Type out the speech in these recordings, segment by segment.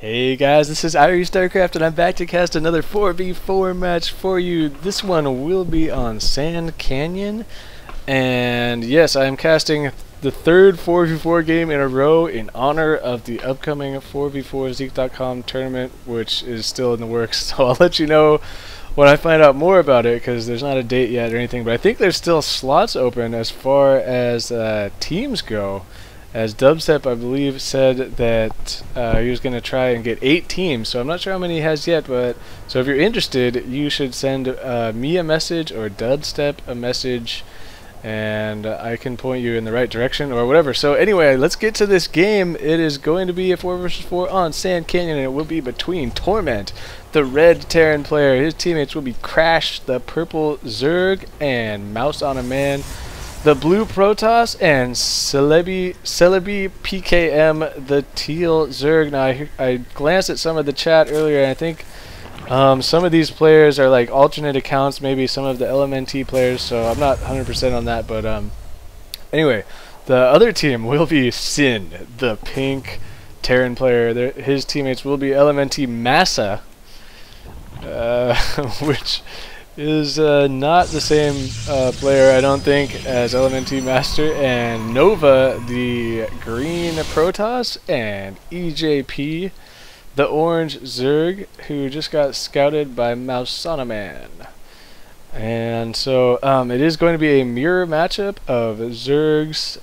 Hey guys, this is IrieStarcraft and I'm back to cast another 4v4 match for you. This one will be on Sand Canyon. And yes, I am casting the third 4v4 game in a row in honor of the upcoming 4v4 Zeek.com tournament, which is still in the works. So I'll let you know when I find out more about it, because there's not a date yet or anything. But I think there's still slots open as far as teams go. As Dubstep, I believe, said that he was going to try and get 8 teams, so I'm not sure how many he has yet, but so if you're interested, you should send me a message or Dubstep a message, and I can point you in the right direction or whatever. So anyway, let's get to this game. It is going to be a 4 versus 4 on Sand Canyon, and it will be between Torment, the red Terran player. His teammates will be Crash, the purple Zerg, and MouseonaMan, the blue Protoss, and CelibiPKM, the teal Zerg. Now I glanced at some of the chat earlier, and I think some of these players are like alternate accounts, maybe some of the LMNT players, so I'm not 100% on that. But anyway, the other team will be Sin, the pink Terran player. His teammates will be LMntMasa, which is not the same player, I don't think, as LMntMaster, and Nova, the green Protoss, and EJP, the orange Zerg, who just got scouted by MouseonaMan. And so it is going to be a mirror matchup of Zergs,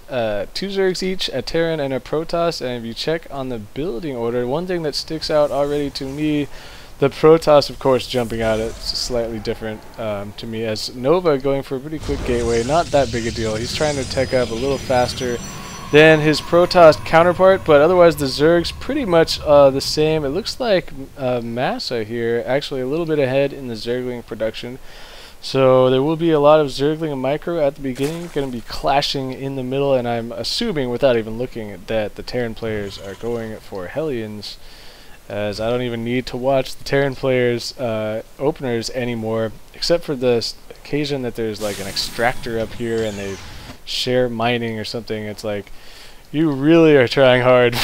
2 Zergs each, a Terran and a Protoss. And if you check on the building order, one thing that sticks out already to me, the Protoss, of course, jumping out, it's slightly different to me, as Nova going for a pretty quick gateway. Not that big a deal. He's trying to tech up a little faster than his Protoss counterpart, but otherwise the Zerg's pretty much the same. It looks like Masa here actually a little bit ahead in the Zergling production. So there will be a lot of Zergling and Micro at the beginning, going to be clashing in the middle, and I'm assuming, without even looking, that the Terran players are going for Hellions, as I don't even need to watch the Terran players' openers anymore, except for the occasion that there's like an extractor up here and they share mining or something. It's like, you really are trying hard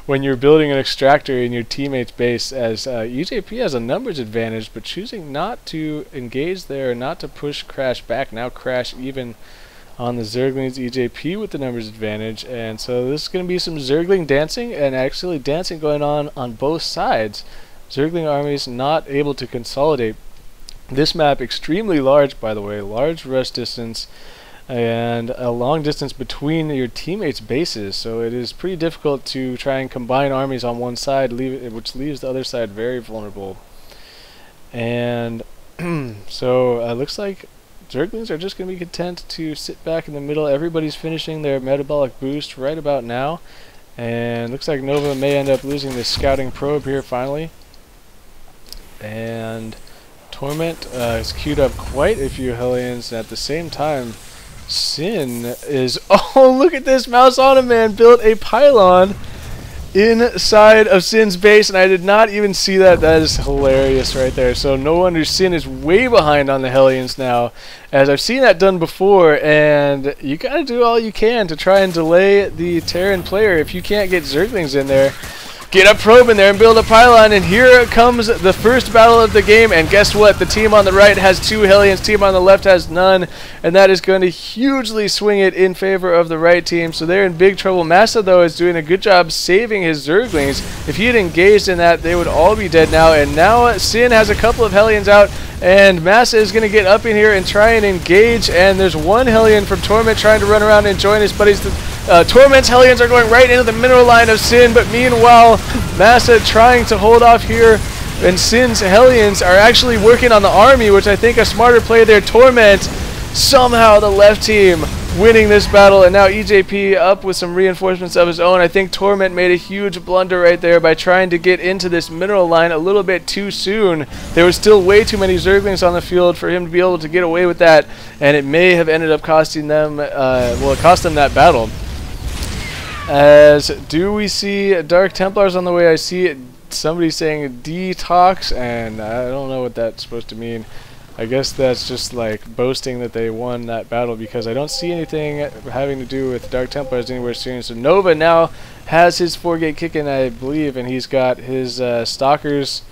when you're building an extractor in your teammate's base, as EJP has a numbers advantage, but choosing not to engage there, not to push Crash back. Now Crash even on the Zerglings, EJP with the numbers advantage, and so this is going to be some Zergling dancing, and actually dancing going on both sides. Zergling armies not able to consolidate. This map extremely large, by the way, large rush distance and a long distance between your teammates' bases, so it is pretty difficult to try and combine armies on one side, which leaves the other side very vulnerable. And so it looks like Zerglings are just going to be content to sit back in the middle. Everybody's finishing their metabolic boost right about now, and looks like Nova may end up losing this scouting probe here finally. And Torment has queued up quite a few Hellions, and at the same time Sin is... Oh, look at this! MouseonaMan built a pylon inside of Sin's base, and I did not even see that. That is hilarious right there. So no wonder Sin is way behind on the Hellions now, as I've seen that done before, and you gotta do all you can to try and delay the Terran player. If you can't get Zerglings in there, get a probe in there and build a pylon, and here comes the first battle of the game. And guess what? The team on the right has 2 Hellions, team on the left has none, and that is going to hugely swing it in favor of the right team. So they're in big trouble. Masa, though, is doing a good job saving his Zerglings. If he had engaged in that, they would all be dead now. And now Sin has a couple of Hellions out, and Masa is going to get up in here and try and engage. And there's 1 Hellion from Torment trying to run around and join his buddies. Torment's Hellions are going right into the mineral line of Sin, but meanwhile, Masa trying to hold off here, and Sin's Hellions are actually working on the army, which I think a smarter play there. Torment, somehow the left team winning this battle, and now EJP up with some reinforcements of his own. I think Torment made a huge blunder right there by trying to get into this mineral line a little bit too soon. There was still way too many Zerglings on the field for him to be able to get away with that, and it may have ended up costing them, well, it cost them that battle. As do we see Dark Templars on the way? I see somebody saying detox, and I don't know what that's supposed to mean. I guess that's just like boasting that they won that battle, because I don't see anything having to do with Dark Templars anywhere soon. So Nova now has his 4-gate kick in, I believe, and he's got his Stalkers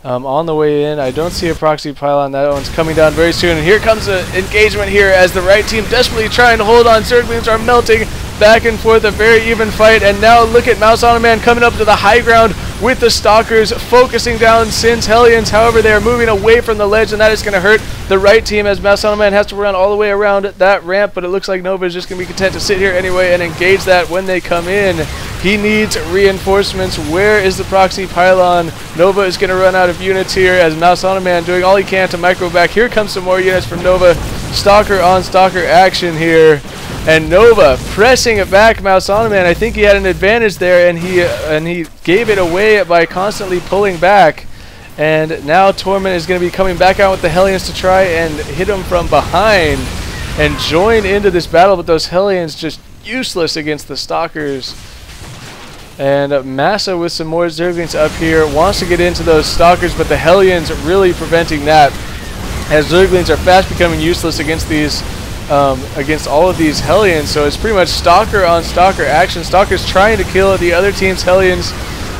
on the way in. I don't see a proxy pylon. That one's coming down very soon. And here comes an engagement here as the right team desperately trying to hold on. Zerglings are melting back and forth, a very even fight. And now look at MouseonaMan coming up to the high ground with the Stalkers, focusing down Sin's Hellions. However, they are moving away from the ledge, and that is going to hurt the right team as MouseonaMan has to run all the way around that ramp. But it looks like Nova is just going to be content to sit here anyway and engage that when they come in. He needs reinforcements. Where is the proxy pylon? Nova is going to run out of units here as MouseonaMan doing all he can to micro back. Here comes some more units from Nova. Stalker on Stalker action here. And Nova pressing it back. MouseonaMan, I think he had an advantage there, and he gave it away by constantly pulling back. And now Torment is going to be coming back out with the Hellions to try and hit him from behind and join into this battle, but those Hellions just useless against the Stalkers. And Masa with some more Zerglings up here wants to get into those Stalkers, but the Hellions really preventing that, as Zerglings are fast becoming useless against these against all of these Hellions. So it's pretty much Stalker on Stalker action. Stalker's trying to kill the other team's Hellions.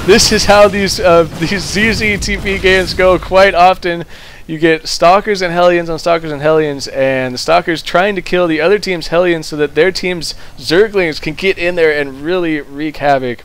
This is how these ZZTP games go quite often. You get Stalkers and Hellions on Stalkers and Hellions, and the Stalkers trying to kill the other team's Hellions so that their team's Zerglings can get in there and really wreak havoc.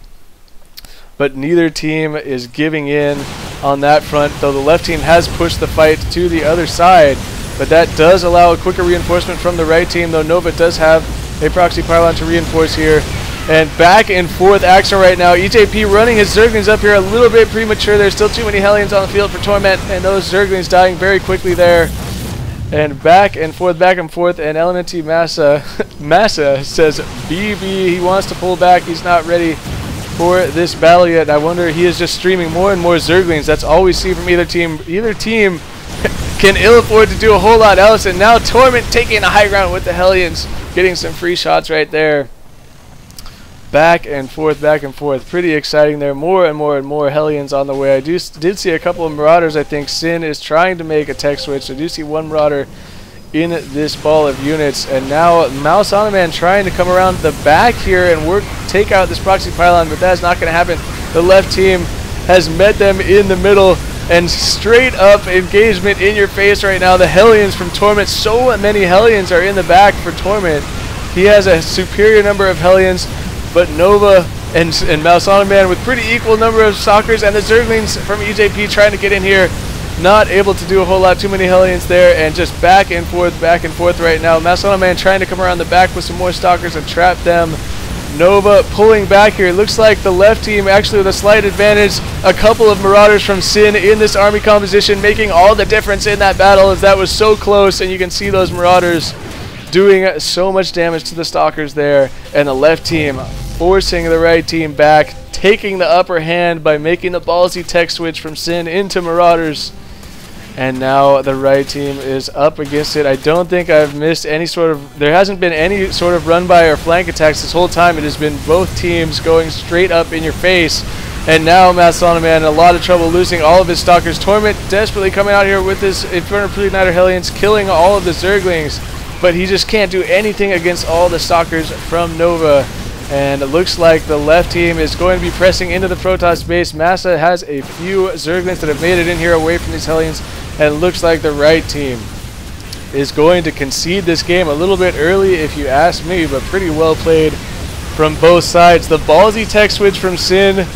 But neither team is giving in on that front, though the left team has pushed the fight to the other side. But that does allow a quicker reinforcement from the right team, though Nova does have a proxy pylon to reinforce here. And back and forth action right now. EJP running his Zerglings up here a little bit premature. There's still too many Hellions on the field for Torment, and those Zerglings dying very quickly there. And back and forth, and LMntMasa Masa says BB. He wants to pull back. He's not ready for this battle yet. I wonder, he is just streaming more and more Zerglings. That's all we see from either team. Either team can ill afford to do a whole lot else, and now Torment taking the high ground with the Hellions, getting some free shots right there. Back and forth, pretty exciting there. More and more Hellions on the way. I did see a couple of Marauders. I think Sin is trying to make a tech switch. I do see one Marauder in this ball of units, and now MouseonaMan trying to come around the back here and take out this proxy pylon, but that's not going to happen. The left team has met them in the middle, and straight up engagement in your face right now. The Hellions from Torment, so many Hellions are in the back for Torment. He has a superior number of Hellions, but Nova and MouseonaMan with pretty equal number of Stalkers, and the Zerglings from EJP trying to get in here. Not able to do a whole lot, too many Hellions there, and just back and forth right now. MouseonaMan trying to come around the back with some more Stalkers and trap them. Nova pulling back here. It looks like the left team actually with a slight advantage. A couple of Marauders from Sin in this army composition making all the difference in that battle, as that was so close, and you can see those Marauders doing so much damage to the Stalkers there, and the left team forcing the right team back, taking the upper hand by making the ballsy tech switch from Sin into Marauders. And now the right team is up against it. I don't think I've missed any sort of... There hasn't been any sort of run-by or flank attacks this whole time. It has been both teams going straight up in your face. And now MouseonaMan in a lot of trouble, losing all of his Stalkers. Torment desperately coming out here with his Infernal Preigniter Hellions, killing all of the Zerglings. But he just can't do anything against all the Stalkers from Nova. And it looks like the left team is going to be pressing into the Protoss base. Masa has a few Zerglings that have made it in here away from these Hellions. And it looks like the right team is going to concede this game a little bit early, if you ask me, but pretty well played from both sides. The ballsy tech switch from Sin,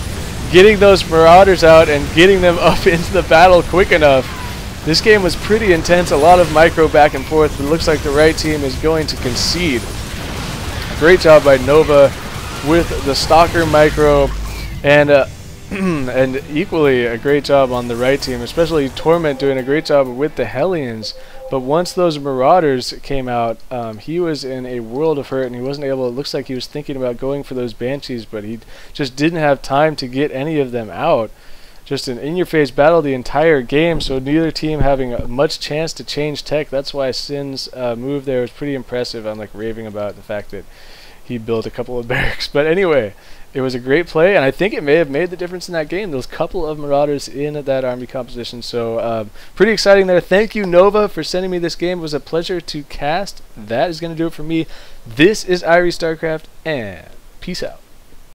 getting those Marauders out and getting them up into the battle quick enough. This game was pretty intense, a lot of micro back and forth, but it looks like the right team is going to concede. Great job by Nova with the Stalker micro, and and equally a great job on the right team, especially Torment doing a great job with the Hellions. But once those Marauders came out, he was in a world of hurt, and he wasn't able... It looks like he was thinking about going for those Banshees, but he just didn't have time to get any of them out. Just an in-your-face battle the entire game, so neither team having much chance to change tech. That's why Sin's move there was pretty impressive. I'm like raving about the fact that he built a couple of barracks. But anyway, It was a great play, and I think it may have made the difference in that game. Those couple of Marauders in that army composition. So pretty exciting there. Thank you, Nova, for sending me this game. It was a pleasure to cast. That is going to do it for me. This is IrieStarcraft, and peace out.